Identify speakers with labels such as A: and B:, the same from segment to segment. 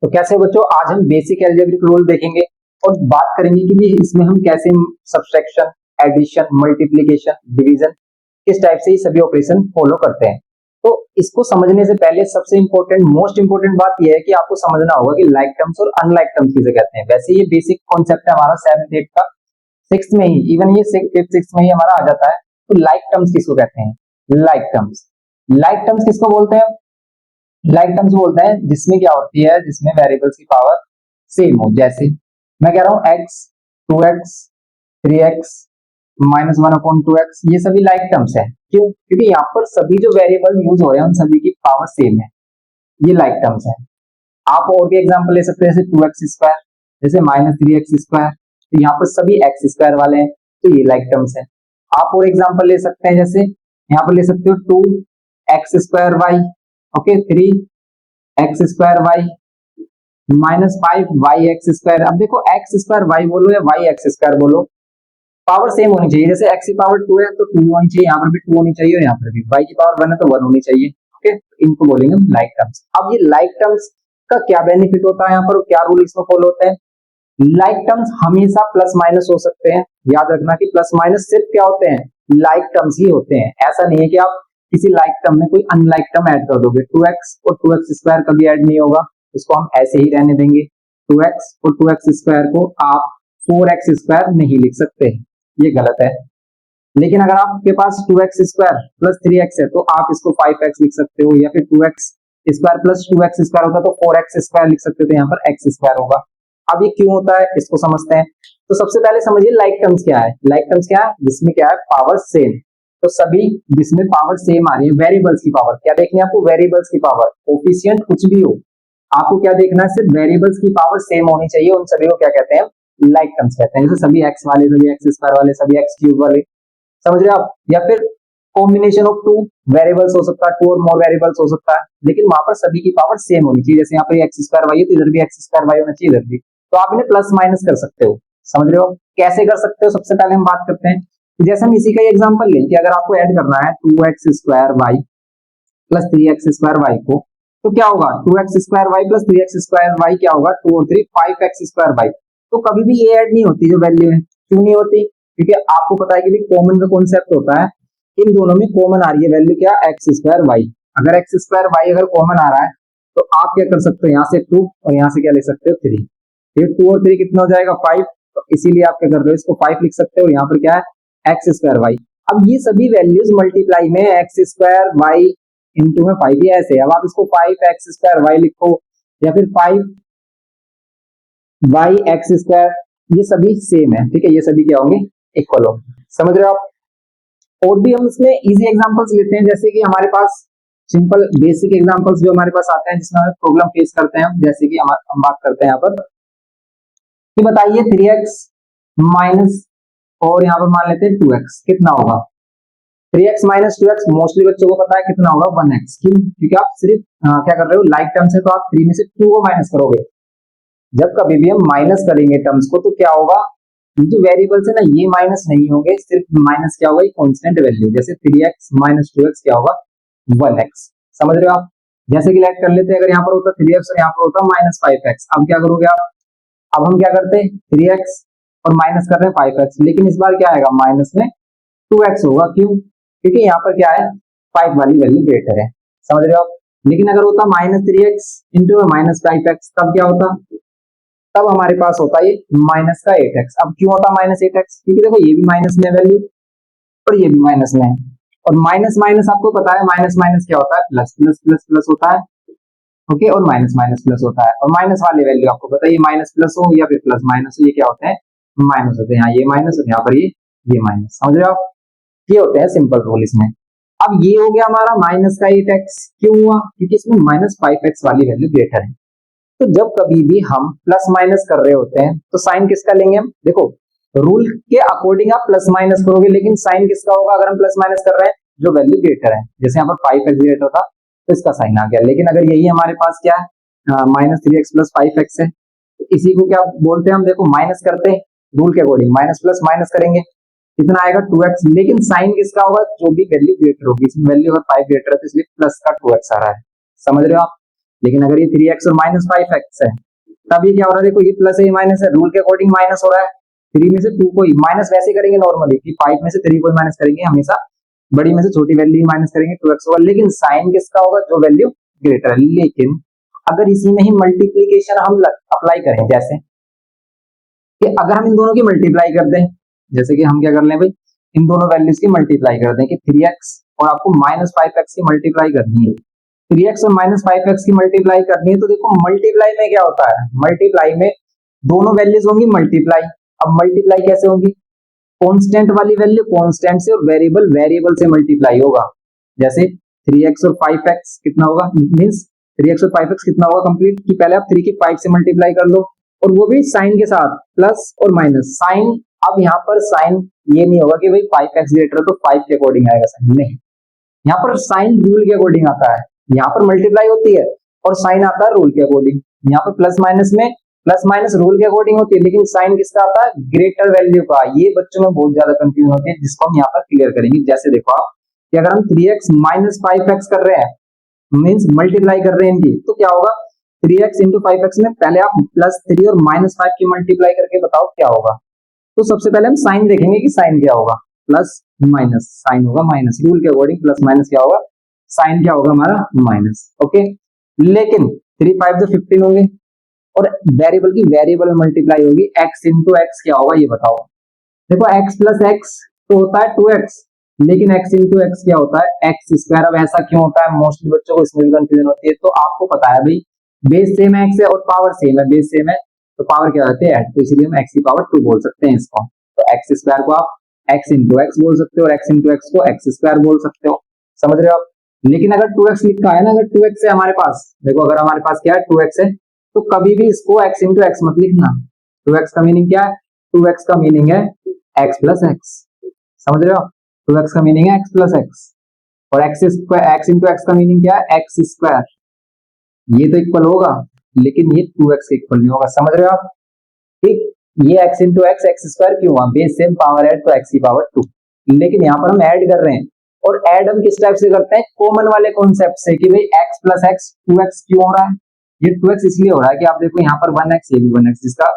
A: तो कैसे बच्चों, आज हम बेसिक अलजेब्रिक रूल देखेंगे और बात करेंगे कि भी इसमें हम कैसे सब्सट्रैक्शन, एडिशन, मल्टीप्लिकेशन, डिवीजन किस टाइप से ये सभी ऑपरेशन फॉलो करते हैं। तो इसको समझने से पहले सबसे इंपॉर्टेंट, मोस्ट इंपॉर्टेंट बात यह है कि आपको समझना होगा कि लाइक टर्म्स और अनलाइक टर्म्स किसे कहते हैं। वैसे ये बेसिक कॉन्सेप्ट है हमारा 7th 8th का, 6th में ही, इवन ये 5th 6th में ही हमारा आ जाता है। तो लाइक टर्म्स किसको कहते हैं? लाइक टर्म्स, लाइक टर्म्स किसको बोलते हैं? लाइक टर्म्स बोलते हैं जिसमें क्या होती है, जिसमें वेरिएबल्स की पावर सेम हो। जैसे मैं कह रहा हूं x, 2x, 3x, -1/2x, ये सभी लाइक टर्म्स है। क्यों? क्योंकि यहाँ पर सभी जो वेरिएबल यूज हो रहे हैं उन सभी की पावर सेम है, ये लाइक टर्म्स है। आप और भी एग्जांपल ले सकते हैं, जैसे 2x², जैसे -3x², तो यहाँ पर सभी x² वाले हैं, तो ये लाइक टर्म्स है। आप और एग्जांपल ले सकते हैं, जैसे यहाँ पर ले सकते हो 2x²y, ओके, 3x²y -5yx²। अब देखो x² बोलो या yx² बोलो, पावर सेम होनी चाहिए। जैसे x की पावर 2 है तो 2 होनी चाहिए, यहाँ पर भी 2 होनी चाहिए और यहाँ पर भी। y की पावर 1 है तो 1 होनी चाहिए। ओके, इनको बोलेंगे हम लाइक टर्म्स। अब ये लाइक टर्म्स का क्या बेनिफिट होता है यहाँ पर, क्या रूल इसमें फॉलो होते हैं? लाइक टर्म्स हमेशा प्लस माइनस हो सकते हैं। याद रखना कि प्लस माइनस सिर्फ क्या होते हैं? लाइक टर्म्स ही होते हैं। ऐसा नहीं है कि आप किसी लाइक टर्म में कोई अनलाइक टर्म ऐड कर दोगे। 2x और 2x² कभी ऐड नहीं होगा, इसको हम ऐसे ही रहने देंगे। 2x और 2x² को आप 4x² नहीं लिख सकते, ये गलत है। लेकिन अगर आपके पास 2x² प्लस 3x है तो आप इसको 5x लिख सकते हो, या फिर 2x² प्लस 2x² होता तो 4x² लिख सकते थे, यहाँ पर x² होगा। अब ये क्यों होता है इसको समझते हैं। तो सबसे पहले समझिए लाइक टर्म्स क्या है। लाइक टर्म्स क्या है? जिसमें क्या है, पावर सेम। तो सभी जिसमें पावर सेम आ रही है, वेरिएबल्स की पावर क्या देखनी है आपको? वेरिएबल्स की पावर, कोफिशिएंट कुछ भी हो, आपको क्या देखना है? सिर्फ वेरिएबल्स की पावर सेम होनी चाहिए। उन सभी को क्या कहते हैं? लाइक टर्म्स कहते हैं। जैसे सभी x वाले, सभी x² वाले, सभी x³ वाले, समझ रहे हो आप? या फिर कॉम्बिनेशन ऑफ 2 वेरिएबल्स हो सकता है, 2 और मोर वेरिएबल्स हो सकता है, लेकिन वहां पर सभी की पावर सेम होनी चाहिए। जैसे यहाँ पर x² है तो इधर भी x² होना चाहिए, इधर भी। तो आप इन्हें प्लस माइनस कर सकते हो, समझ रहे हो? कैसे कर सकते हो? सबसे पहले हम बात करते हैं, जैसे हम इसी का एग्जांपल लें कि अगर आपको ऐड करना है 2x² प्लस 3x² को, तो क्या होगा? 2x² प्लस 3x² क्या होगा? 2 और 3 5x²। तो कभी भी ये ऐड नहीं होती जो वैल्यू है। क्यों नहीं होती? क्योंकि आपको पता है कि कॉमन का कॉन्सेप्ट होता है, इन दोनों में कॉमन आ रही है वैल्यू क्या? x²। अगर x² अगर कॉमन आ रहा है तो आप क्या कर सकते हो? यहाँ से 2 और यहाँ से क्या ले सकते हो? 3। फिर 2 और 3 कितना हो जाएगा? 5। तो इसीलिए आप क्या कर रहे हो? इसको 5 लिख सकते हो, यहाँ पर क्या है? x²। अब ये सभी वैल्यूज मल्टीप्लाई में x² इंटू में 5 ही ऐसे। अब आप इसको 5x² लिखो या फिर 5yx², ये सभी सेम है, ठीक है? ये सभी क्या होंगे? इक्वल हो। समझ रहे हो आप? और भी हम इसमें इजी एग्जांपल्स लेते हैं, जैसे कि हमारे पास सिंपल बेसिक एग्जांपल्स जो हमारे पास आते हैं जिसमें हम प्रॉब्लम फेस करते हैं। जैसे कि हम बात करते हैं यहाँ पर कि बताइए 3x माइनस, और यहाँ पर मान लेते हैं 2x, कितना होगा? 3x माइनस 2x मोस्टली बच्चों को पता है कितना होगा? 1x। क्यों? क्योंकि आप सिर्फ क्या कर रहे हो? लाइक टर्म से तो आप 3 में से 2 को माइनस करोगे। जब कभी भी हम माइनस करेंगे टर्म्स को तो क्या होगा? जो वेरिएबल्स है ना, ये माइनस नहीं होंगे, सिर्फ माइनस क्या होगा? Constant value. जैसे 3x माइनस 2x क्या होगा? 1x। समझ रहे हो आप? जैसे कि लेट कर लेते हैं, अगर यहाँ पर होता 3x और यहाँ पर होता -5x, अब क्या करोगे आप? अब हम क्या करते हैं? 3x और माइनस कर रहे हैं 5x, लेकिन इस बार क्या आएगा? माइनस में 2x होगा। क्यों? क्योंकि यहाँ पर क्या है? 5 वाली वैल्यू ग्रेटर है। समझ रहे हो आप? लेकिन अगर होता -3x इंटू -5x, तब क्या होता? तब हमारे पास होता ये माइनस का 8x। अब क्यों होता -8x? क्योंकि देखो ये भी माइनस में वैल्यू और ये भी माइनस में है, और माइनस माइनस आपको पता है माइनस माइनस क्या होता है? प्लस प्लस प्लस प्लस होता है। ओके, और माइनस माइनस प्लस होता है, और माइनस वाली वैल्यू आपको पता है ये माइनस प्लस हो या फिर प्लस माइनस हो, ये क्या होते हैं? माइनस होते हैं। यहाँ ये माइनस और यहाँ पर ये माइनस। समझ रहे हो आप? ये होते हैं सिंपल रूल इसमें। अब ये हो गया हमारा माइनस का 8x। क्यों हुआ? क्योंकि इसमें -5x वाली वैल्यू ग्रेटर है। तो जब कभी भी हम प्लस माइनस कर रहे होते हैं तो साइन किसका लेंगे हम? देखो, रूल के अकॉर्डिंग आप प्लस माइनस करोगे, लेकिन साइन किसका होगा अगर हम प्लस माइनस कर रहे हैं? जो वैल्यू ग्रेटर है। जैसे यहाँ पर 5x ग्रेटर था तो इसका साइन आ गया। लेकिन अगर यही हमारे पास क्या है? -3x प्लस 5x है, तो इसी को क्या बोलते हैं हम? देखो, माइनस करते हैं रूल के अकॉर्डिंग, माइनस प्लस माइनस करेंगे, कितना आएगा? 2x। लेकिन साइन किसका होगा? जो भी वैल्यू ग्रेटर होगी। इसमें वैल्यू अगर 5 ग्रेटर है तो इसलिए प्लस का 2x आ रहा है। समझ रहे हो आप? लेकिन अगर ये 3x और माइनस 5x है तब ये क्या हो रहा है, देखो ये प्लस है ये माइनस है, रूल के अकॉर्डिंग माइनस हो रहा है। 3 में से 2 को ही माइनस वैसे करेंगे नॉर्मली कि 5 में से 3 को ही माइनस करेंगे, हमेशा बड़ी में से छोटी वैल्यू माइनस करेंगे 2x होगा, लेकिन साइन किसका होगा, जो वैल्यू ग्रेटर है। लेकिन अगर इसी में ही मल्टीप्लीकेशन हम अप्लाई करें, जैसे कि अगर हम इन दोनों की मल्टीप्लाई कर दें, जैसे कि हम क्या कर लें भाई, इन दोनों वैल्यूज की मल्टीप्लाई कर दें कि 3x और आपको माइनस 5x की मल्टीप्लाई करनी है। 3x और माइनस 5x की मल्टीप्लाई करनी है तो देखो मल्टीप्लाई में क्या होता है, मल्टीप्लाई में दोनों वैल्यूज होंगी मल्टीप्लाई। अब मल्टीप्लाई कैसे होगी, कांस्टेंट वाली वैल्यू कांस्टेंट से और वेरिएबल वेरिएबल से मल्टीप्लाई होगा। जैसे 3x और 5x कितना होगा, मींस 3x और 5x कितना होगा कंप्लीट, कि पहले आप 3 की 5 से मल्टीप्लाई कर लो, और वो भी साइन के साथ प्लस और माइनस साइन। अब यहाँ पर साइन ये नहीं होगा कि भाई 5x ग्रेटर तो 5 के अकॉर्डिंग आएगा साइन, नहीं, यहाँ पर साइन रूल के अकॉर्डिंग आता है। यहाँ पर मल्टीप्लाई होती है और साइन आता है रूल के अकॉर्डिंग। यहाँ पर प्लस माइनस में प्लस माइनस रूल के अकॉर्डिंग होती है, लेकिन साइन किसका आता है, ग्रेटर वैल्यू का। ये बच्चों में बहुत ज्यादा कंफ्यूजन होती है, जिसको हम यहाँ पर क्लियर करेंगे। जैसे देखो आप कि अगर हम 3x माइनस 5x कर रहे हैं, मीन्स मल्टीप्लाई कर रहे हैं इनकी, तो क्या होगा 3x इंटू 5x में पहले आप प्लस 3 और माइनस 5 की मल्टीप्लाई करके बताओ क्या होगा। तो सबसे पहले हम साइन देखेंगे कि साइन क्या होगा, प्लस माइनस साइन होगा माइनस, रूल के अकॉर्डिंग प्लस माइनस क्या होगा, साइन क्या होगा हमारा माइनस। ओके, लेकिन 3 5 जो 15 होंगे और वेरिएबल की वेरिएबल मल्टीप्लाई होगी, x इंटू एक्स क्या होगा ये बताओ। देखो x प्लस एक्स तो होता है 2x, लेकिन x इंटू एक्स क्या होता है एक्स स्क्वायर। अब ऐसा क्यों होता है, मोस्टली बच्चों को इसमें भी कंफ्यूजन होती है। तो आपको पता है भाई बेस सेम है x है और पावर सेम है, बेस सेम है तो पावर क्या होती है ऐड, तो इसीलिए हम x की पावर 2 बोल सकते हैं इसको। तो x स्क्वायर को आप x इंटू एक्स बोल सकते हो और x इंटू एक्स को x स्क्वायर बोल सकते हो, समझ रहे हो आप। लेकिन अगर 2x लिखा है ना, अगर 2x है हमारे पास, देखो अगर हमारे पास क्या है 2x है, तो कभी भी इसको x इंटू एक्स मत लिखना। 2x का मीनिंग क्या है, 2x का मीनिंग है x प्लस एक्स, समझ रहे हो। 2x का मीनिंग है x प्लस एक्स और x इंटू एक्स का मीनिंग क्या है x स्क्वायर। ये तो इक्वल होगा लेकिन ये 2x के इक्वल नहीं होगा, समझ रहे हो आप। ठीक, ये x into x x square क्यों हुआ, बेस सेम पावर ऐड तो x की पावर 2, लेकिन यहाँ पर हम ऐड कर रहे हैं। और ऐड हम किस टाइप से करते हैं, कॉमन वाले कॉन्सेप्ट से कि भाई x प्लस एक्स 2x क्यों हो रहा है, ये 2x इसलिए हो रहा है कि आप देखो यहाँ पर 1x ये भी 1x, जिसका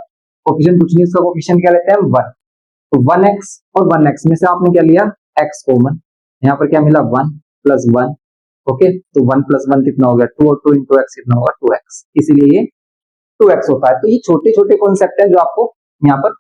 A: कोफिशिएंट कुछ नहीं, इसका कोफिशिएंट क्या लेते हैं हम 1, तो 1x और 1x में से आपने क्या लिया x कॉमन, यहाँ पर क्या मिला 1 प्लस 1। ओके, तो 1 प्लस 1 कितना हो गया 2 और 2 इंटू एक्स कितना होगा 2x, इसीलिए ये 2x होता है। तो ये छोटे छोटे कॉन्सेप्ट है जो आपको यहाँ पर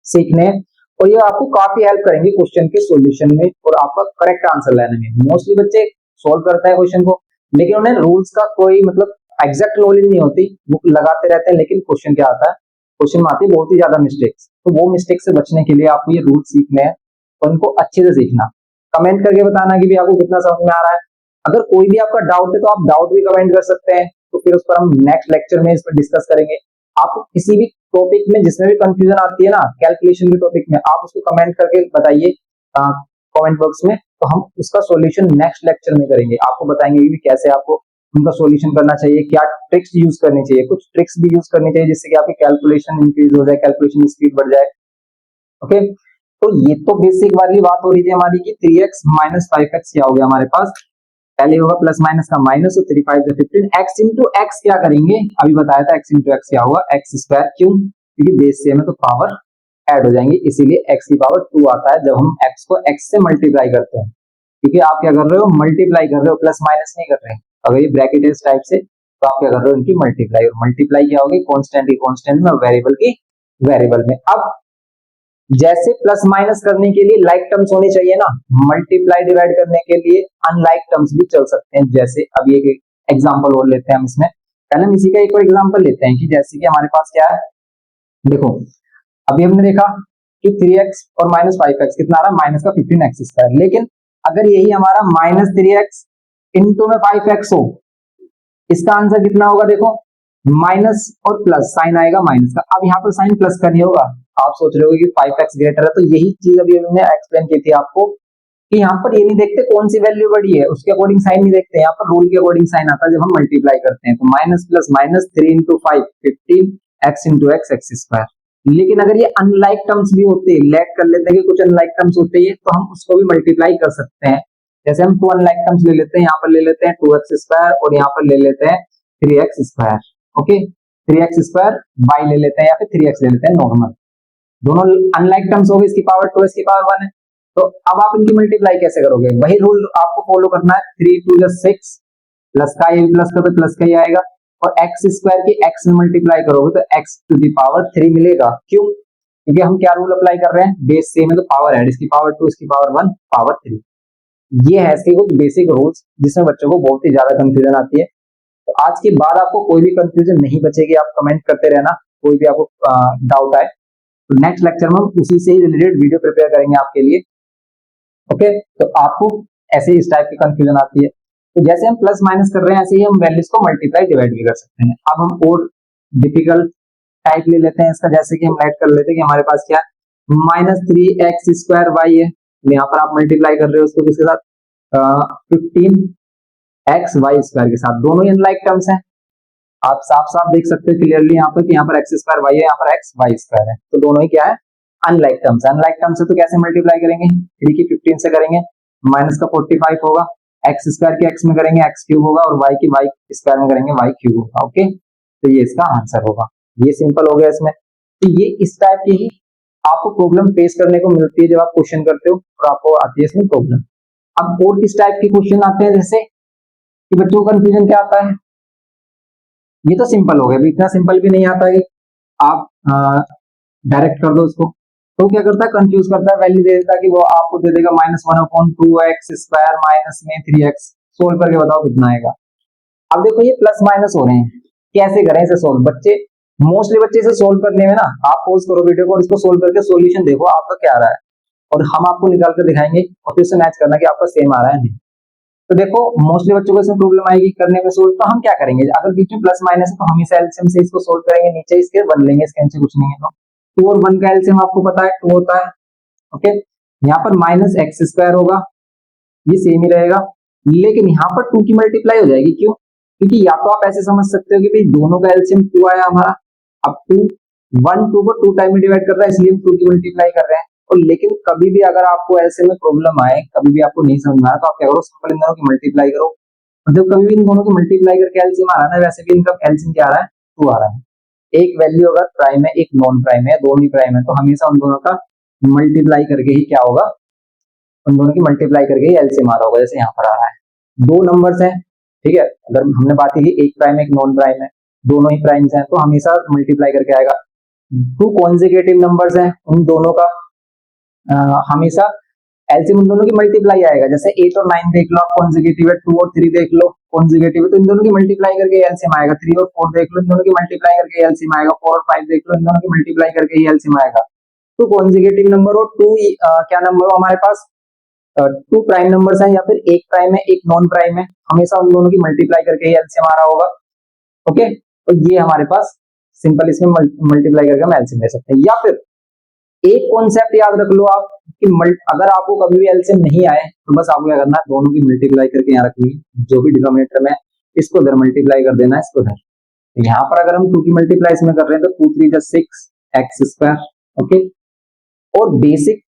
A: सीखने हैं और ये आपको काफी हेल्प करेंगे क्वेश्चन के सॉल्यूशन में और आपका करेक्ट आंसर लेने में। मोस्टली बच्चे सोल्व करते हैं क्वेश्चन को, लेकिन उन्हें रूल्स का कोई मतलब एग्जैक्ट नॉलेज नहीं होती, वो लगाते रहते हैं, लेकिन क्वेश्चन क्या आता है, क्वेश्चन में आती है बहुत ही ज्यादा मिस्टेक्स। तो वो मिस्टेक से बचने के लिए आपको ये रूल सीखने हैं और उनको अच्छे से सीखना। कमेंट करके बताना कि भी आपको कितना समझ में आ रहा है। अगर कोई भी आपका डाउट है तो आप डाउट भी कमेंट कर सकते हैं, तो फिर उस पर हम नेक्स्ट लेक्चर में इस पर डिस्कस करेंगे। आपको किसी भी टॉपिक में जिसमें भी कंफ्यूजन आती है ना, कैलकुलेशन के टॉपिक में, आप उसको कमेंट करके बताइए कमेंट बॉक्स में, तो हम उसका सॉल्यूशन नेक्स्ट लेक्चर में करेंगे। आपको बताएंगे कि कैसे आपको उनका सॉल्यूशन करना चाहिए, क्या ट्रिक्स यूज करनी चाहिए, कुछ ट्रिक्स भी यूज करनी चाहिए जिससे कि आपकी कैलकुलेशन इंक्रीज हो जाए, कैलकुलेशन स्पीड बढ़ जाए। ओके, तो ये तो बेसिक वाली बात हो रही थी हमारी कि 3x माइनस 5x क्या हो गया हमारे पास, पहले होगा प्लस माइनस का माइनस, तो 3 5 15, x इंटू एक्स क्या करेंगे, अभी बताया था x इंटू एक्स क्या होगा x स्क्वायर, क्यों, क्योंकि बेस सेम है तो पावर ऐड हो जाएंगे, इसीलिए x की पावर 2 आता है जब हम x को x से मल्टीप्लाई करते हैं। क्योंकि आप क्या कर रहे हो, मल्टीप्लाई कर रहे हो, प्लस माइनस नहीं कर रहे हैं। अगर ये ब्रैकेट है इस टाइप से तो आप क्या कर रहे हो, इनकी मल्टीप्लाई, और मल्टीप्लाई क्या होगी कांस्टेंट की कांस्टेंट में, वेरिएबल की वेरिएबल में। अब जैसे प्लस माइनस करने के लिए लाइक टर्म्स होनी चाहिए ना, मल्टीप्लाई डिवाइड करने के लिए अनलाइक टर्म्स भी चल सकते हैं। जैसे अभी एक एग्जांपल और लेते हैं हम इसमें, पहले हम इसी का एक और एग्जांपल लेते हैं कि जैसे कि हमारे पास क्या है, देखो अभी हमने देखा कि 3x और माइनस 5x कितना आ रहा है, माइनस का 15x स्क्वायर। लेकिन अगर यही हमारा माइनस 3x इंटू में 5x हो, इसका आंसर कितना होगा, देखो माइनस और प्लस साइन आएगा माइनस का। अब यहाँ पर साइन प्लस का नहीं होगा, आप सोच रहे हो कि 5x ग्रेटर है, तो यही चीज अभी हमने एक्सप्लेन की थी आपको कि यहाँ पर ये नहीं देखते कौन सी वैल्यू बड़ी है, उसके अकॉर्डिंग साइन नहीं देखते, यहाँ पर रूल के अकॉर्डिंग साइन आता है जब हम मल्टीप्लाई करते हैं। तो minus plus minus 3 into 5 15 x into x square. लेकिन अगर ये अनलाइक टर्म्स भी होते, लेट कर लेते हैं कि कुछ अनलाइक टर्म्स होते हैं, तो हम उसको भी मल्टीप्लाई कर सकते हैं। जैसे हम 2 अनलाइक टर्म्स ले लेते हैं, यहाँ पर ले लेते हैं 2x स्क्वायर और यहाँ पर ले लेते हैं 3x²। ओके, 3x² y ले लेते हैं या फिर 3x ले लेते हैं नॉर्मल, दोनों अनलाइक टर्म्स हो गए, इसकी पावर 2 इसकी पावर 1 है। तो अब आप इनकी मल्टीप्लाई कैसे करोगे, वही रूल आपको फॉलो करना है, 3 2 6 प्लस का ये प्लस का तो प्लस का ही आएगा, और x² की x में मल्टीप्लाई करोगे तो x टू दी पावर 3 मिलेगा। क्यों? क्योंकि हम क्या रूल अप्लाई कर रहे हैं, बेस सेम है तो पावर ऐड, इसकी पावर 2 इसकी पावर 1 पावर 3। ये है इसके कुछ बेसिक रूल्स जिसमें बच्चों को बहुत ही ज्यादा कंफ्यूजन आती है। तो आज के बाद आपको कोई भी कंफ्यूजन नहीं बचेगी, आप कमेंट करते रहना कोई भी आपको डाउट आए, तो नेक्स्ट लेक्चर में हम उसी से ही रिलेटेड वीडियो प्रिपेयर करेंगे आपके लिए। ओके, तो आपको ऐसे इस टाइप की कंफ्यूजन आती है, तो जैसे हम प्लस माइनस कर रहे हैं ऐसे ही हम वैल्यूज को मल्टीप्लाई डिवाइड भी कर सकते हैं। अब हम और डिफिकल्ट टाइप ले लेते हैं इसका, जैसे कि हम राइट कर लेते हैं कि हमारे पास क्या है, -3x² y है, यहाँ पर आप मल्टीप्लाई कर रहे हो उसको किसके साथ, 15xy² के साथ, दोनों ही अनलाइक टर्म्स हैं, आप साफ साफ देख सकते हो क्लियरली यहाँ पर कि यहाँ पर x² y है, यहाँ पर xy² है, तो दोनों ही क्या है, अनलाइक टर्म्स। अनलाइक टर्म्स है तो कैसे मल्टीप्लाई करेंगे, 3 की 15 से करेंगे, माइनस का 45 होगा, x² की x में करेंगे x³ होगा, और y की y² में करेंगे y³ होगा। ओके, तो ये इसका आंसर होगा, ये सिंपल हो गया इसमें। तो ये इस टाइप की ही आपको प्रॉब्लम फेस करने को मिलती है जब आप क्वेश्चन करते हो और आपको आती है इसमें प्रॉब्लम। अब और किस टाइप के क्वेश्चन आते हैं, जैसे कि बच्चों को कंफ्यूजन क्या आता है, ये तो सिंपल हो गया, इतना सिंपल भी नहीं आता है कि आप डायरेक्ट कर दो उसको, तो क्या करता है, कंफ्यूज करता है, वैल्यू दे देता है कि वो आपको दे देगा -1/2x² माइनस में 3x, सोल्व करके बताओ कितना आएगा। अब देखो ये प्लस माइनस हो रहे हैं, कैसे करें इसे सोल्व, बच्चे मोस्टली बच्चे इसे सोल्व करने में ना, आप पॉज करो वीडियो को और इसको सोल्व करके सॉल्यूशन देखो आपका क्या आ रहा है, और हम आपको निकाल कर दिखाएंगे और फिर से मैच करना कि आपका सेम आ रहा है नहीं। तो देखो मोस्टली बच्चों को इसमें प्रॉब्लम आएगी करने में सोल्व, तो हम क्या करेंगे, अगर बीच में प्लस माइनस है तो हम इसे एलसीएम से इसको सोल्व करेंगे, नीचे इसके 1 लेंगे, इसके नीचे कुछ नहीं है, तो 2 और 1 का एलसीएम आपको पता है 2 होता है। ओके, यहाँ पर -x² होगा, ये सेम ही रहेगा, लेकिन यहाँ पर 2 की मल्टीप्लाई हो जाएगी। क्यों? क्योंकि या तो आप ऐसे समझ सकते हो कि भाई दोनों का एलसीएम 2 आया हमारा, अब 2 को 2 टाइम में डिवाइड कर रहा है इसलिए हम 2 की मल्टीप्लाई कर रहे हैं। और लेकिन कभी भी अगर आपको ऐसे में प्रॉब्लम आए, कभी भी आपको नहीं समझ में आया, तो आप क्या करो, सिंपल इन दोनों की मल्टीप्लाई करो, मतलब कभी भी इन दोनों की मल्टीप्लाई करके एलसीएम आ रहा है ना, वैसे भी इनका एलसीएम क्या आ रहा है, 2 आ रहा है। एक वैल्यू अगर प्राइम है एक नॉन प्राइम है, दोनों ही प्राइम है, तो हमेशा उन दोनों का मल्टीप्लाई करके ही क्या होगा, उन दोनों की मल्टीप्लाई करके ही एलसीएम आ रहा होगा, जैसे यहाँ पर आ रहा है। 2 नंबर्स हैं, ठीक है, अगर हमने बात की एक प्राइम है एक नॉन प्राइम है, दोनों ही प्राइम्स हैं, तो हमेशा मल्टीप्लाई करके आएगा। 2 कॉन्जिक्यूटिव नंबर्स हैं, उन दोनों का हमेशा एलसीएम उन दोनों की मल्टीप्लाई आएगा, जैसे 8 और 9 देख लो आप कॉन्जिक्यूटिव है, 2 और 3 देख लो कॉन्जिक्यूटिव है, तो इन दोनों की मल्टीप्लाई करके एलसीएम आएगा। 3 और 4 देख लो, इन दोनों की मल्टीप्लाई करके एलसीएम आएगा। 4 और 5 देख लो, इन दोनों की मल्टीप्लाई करके ही एलसीएम आएगा। तो कॉन्जिक्यूटिव नंबर हो, 2 क्या नंबर हो हमारे पास, 2 प्राइम नंबर्स हैं या फिर एक प्राइम है एक नॉन प्राइम है, हमेशा उन दोनों की मल्टीप्लाई करके ही एलसीएम आ रहा होगा। ओके, तो ये हमारे पास सिंपल इसमें मल्टीप्लाई करके हम एलसीएम ले सकते हैं। या फिर एक कॉन्सेप्ट याद रख लो आप कि अगर आपको कभी भी एलसीएम नहीं आए तो बस आपको क्या करना है, दोनों की मल्टीप्लाई करके यहाँ रखनी है, जो भी डिनोमिनेटर में इसको इधर मल्टीप्लाई कर देना है, इसको इधर। तो यहाँ पर अगर हम 2 की मल्टीप्लाई इसमें कर रहे हैं तो 2 3 6x²। ओके, और बेसिक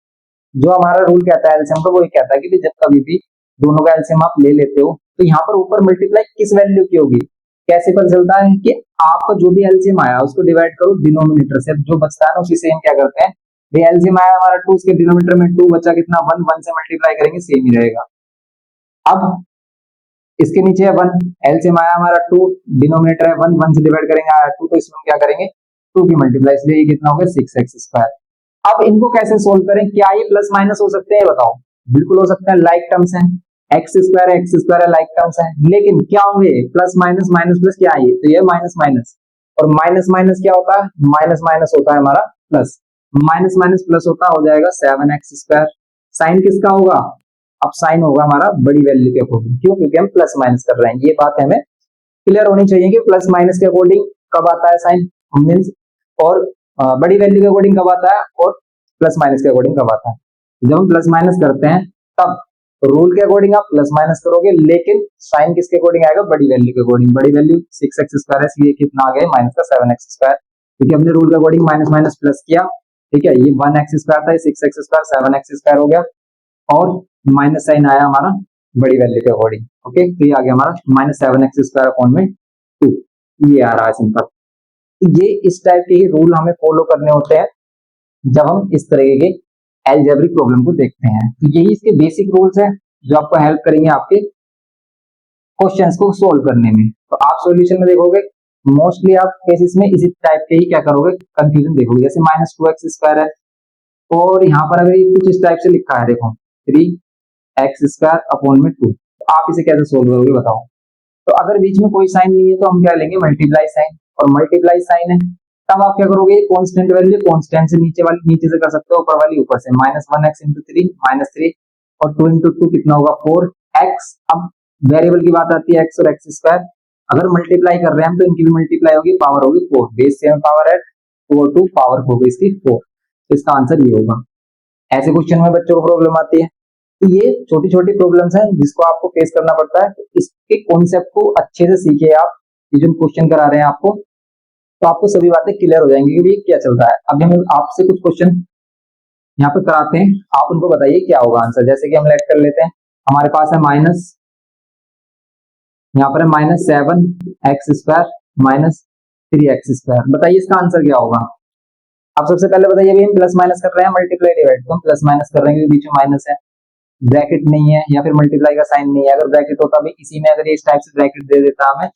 A: जो हमारा रूल कहता है एलसीएम का, वो ये कहता है कि जब कभी भी दोनों का एलसीएम आप ले लेते हो तो यहाँ पर ऊपर मल्टीप्लाई किस वैल्यू की होगी, कैसे पता चलता है कि आपका जो भी एलसीएम आया उसको डिवाइड करो डिनोमिनेटर से, जो बचता है ना उसी से हम क्या करते हैं, एलसीएम आया हमारा 2, उसके डिनोमिनेटर में 2 बचा कितना 1, 1 से मल्टीप्लाई करेंगे सेम ही रहेगा। अब इसके नीचे है 1, एलसीएम आया हमारा 2, डिनोमिनेटर है 1, 1 से डिवाइड करेंगे आया 2, तो इसमें क्या करेंगे 2 की मल्टीप्लाई, इसलिए ये कितना हो गया 6x²। अब इनको कैसे सोल्व करें, क्या ये प्लस माइनस हो सकते हैं, बताओ। बिल्कुल हो सकता है, लाइक टर्म्स हैं, x² है लाइक टर्म्स है, लेकिन क्या होंगे प्लस माइनस माइनस प्लस, क्या है ये, तो ये माइनस माइनस, और माइनस माइनस क्या होता है, माइनस माइनस होता है हमारा प्लस, माइनस माइनस प्लस होता हो जाएगा 7x²। साइन किसका होगा, अब साइन होगा हमारा बड़ी वैल्यू के अकॉर्डिंग, क्यों, क्योंकि हम प्लस माइनस कर रहे हैं। ये बात हमें क्लियर होनी चाहिए कि प्लस माइनस के अकॉर्डिंग कब आता है साइन मीन्स, और बड़ी वैल्यू के अकॉर्डिंग कब आता है, और प्लस माइनस के अकॉर्डिंग कब आता है। जब हम प्लस माइनस करते हैं तब रूल के अकॉर्डिंग आप प्लस माइनस करोगे, लेकिन साइन किसके अकॉर्डिंग आएगा, बड़ी वैल्यू के अकॉर्डिंग। बड़ी वैल्यू 6x² है, इसलिए कितना आ गया माइनस का 7x², क्योंकि हमने रूल के अकॉर्डिंग माइनस माइनस प्लस किया, ठीक है। ये 1x² था, 6x², 7x² हो गया, और माइनस साइन आया हमारा बड़ी वैल्यू के अकॉर्डिंग। ओके, तो ये आ गया हमारा -7x² अपॉन में 2, ये आ रहा है सिंपल। तो ये इस टाइप के ही रूल हमें फॉलो करने होते हैं जब हम इस तरह के एल्जेब्रिक प्रॉब्लम को देखते हैं। तो यही इसके बेसिक रूल्स हैं जो आपको हेल्प करेंगे आपके क्वेश्चंस को सोल्व करने में। तो आप सॉल्यूशन में देखोगे मोस्टली आप केसेस में इसी टाइप के ही क्या करोगे, कंफ्यूजन देखोगे। जैसे -2x² है और यहाँ पर अगर ये कुछ इस टाइप से लिखा है, देखो 3x² अपॉन में 2, तो आप इसे कैसे सोल्व करोगे बताओ। तो अगर बीच में कोई साइन नहीं है तो हम क्या लेंगे, मल्टीप्लाई साइन, और मल्टीप्लाई साइन है तब आप क्या करोगे, कांस्टेंट वैल्यू कांस्टेंट से नीचे वाली नीचे से कर सकते हो, ऊपर वाली ऊपर से, -1x इंटू 3 -3 और 2 इंटू 2 कितना होगा 4x। अब वेरिएबल की बात आती है x और x², अगर मल्टीप्लाई कर रहे हैं हम तो इनकी भी मल्टीप्लाई होगी, पावर होगी 4, बेस से पावर है 4 टू पावर होगी इसकी 4, तो इसका आंसर ये होगा। ऐसे क्वेश्चन में बच्चों को प्रॉब्लम आती है। तो ये छोटी छोटी प्रॉब्लम्स हैं जिसको आपको फेस करना पड़ता है। तो इसके कॉन्सेप्ट को अच्छे से सीखिए आप, ये जो क्वेश्चन करा रहे हैं आपको, तो आपको सभी बातें क्लियर हो जाएंगी कि ये क्या चल रहा है। अभी हम आपसे कुछ क्वेश्चन यहाँ पे कराते हैं, आप उनको बताइए क्या होगा आंसर। जैसे कि हम लेट कर लेते हैं, हमारे पास है माइनस, यहाँ पर है -7x² -3x², बताइए इसका आंसर क्या होगा। अब सबसे पहले बताइए, अभी हम प्लस माइनस कर रहे हैं, मल्टीप्लाई डिवाइड, तो हम प्लस माइनस कर रहे हैं क्योंकि बीच में माइनस है, ब्रैकेट नहीं है या फिर मल्टीप्लाई का साइन नहीं है। अगर ब्रैकेट होता भी इसी में, अगर ये इस टाइप से ब्रैकेट दे देता हमें,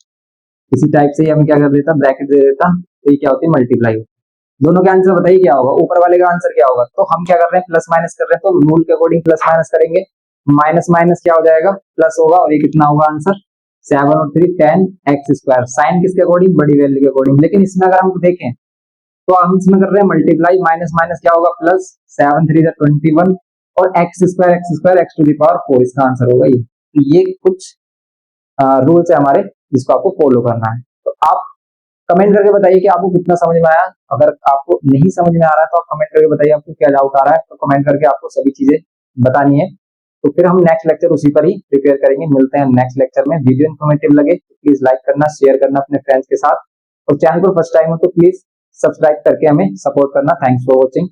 A: इसी टाइप से हमें क्या कर देता, ब्रैकेट दे देता, तो ये क्या होती है, मल्टीप्लाई होती। दोनों के आंसर बताइए क्या होगा, ऊपर वाले का आंसर क्या होगा। तो हम क्या कर रहे हैं, प्लस माइनस कर रहे हैं, तो रूल के अकॉर्डिंग प्लस माइनस करेंगे, माइनस माइनस क्या हो जाएगा, प्लस होगा, और ये कितना होगा आंसर 7 और 3 10x²। साइन किसके अकॉर्डिंग, बड़ी वैल्यू के अकॉर्डिंग। लेकिन इसमें अगर हम देखें तो हम इसमें कर रहे हैं मल्टीप्लाई, माइनस माइनस क्या होगा प्लस, 7 3 21 और x² x to the power 4, इसका आंसर होगा ये। तो ये कुछ रूल्स है हमारे जिसको आपको फॉलो करना है। तो आप कमेंट करके बताइए कि आपको कितना समझ में आया। अगर आपको नहीं समझ में आ रहा है तो आप कमेंट करके बताइए आपको क्या डाउट आ रहा है, तो कमेंट करके आपको सभी चीजें बतानी है। तो फिर हम नेक्स्ट लेक्चर उसी पर ही प्रिपेयर करेंगे। मिलते हैं नेक्स्ट लेक्चर में। वीडियो इन्फॉर्मेटिव लगे तो प्लीज लाइक करना, शेयर करना अपने फ्रेंड्स के साथ, और चैनल पर फर्स्ट टाइम हो तो प्लीज सब्सक्राइब करके हमें सपोर्ट करना। Thanks for watching.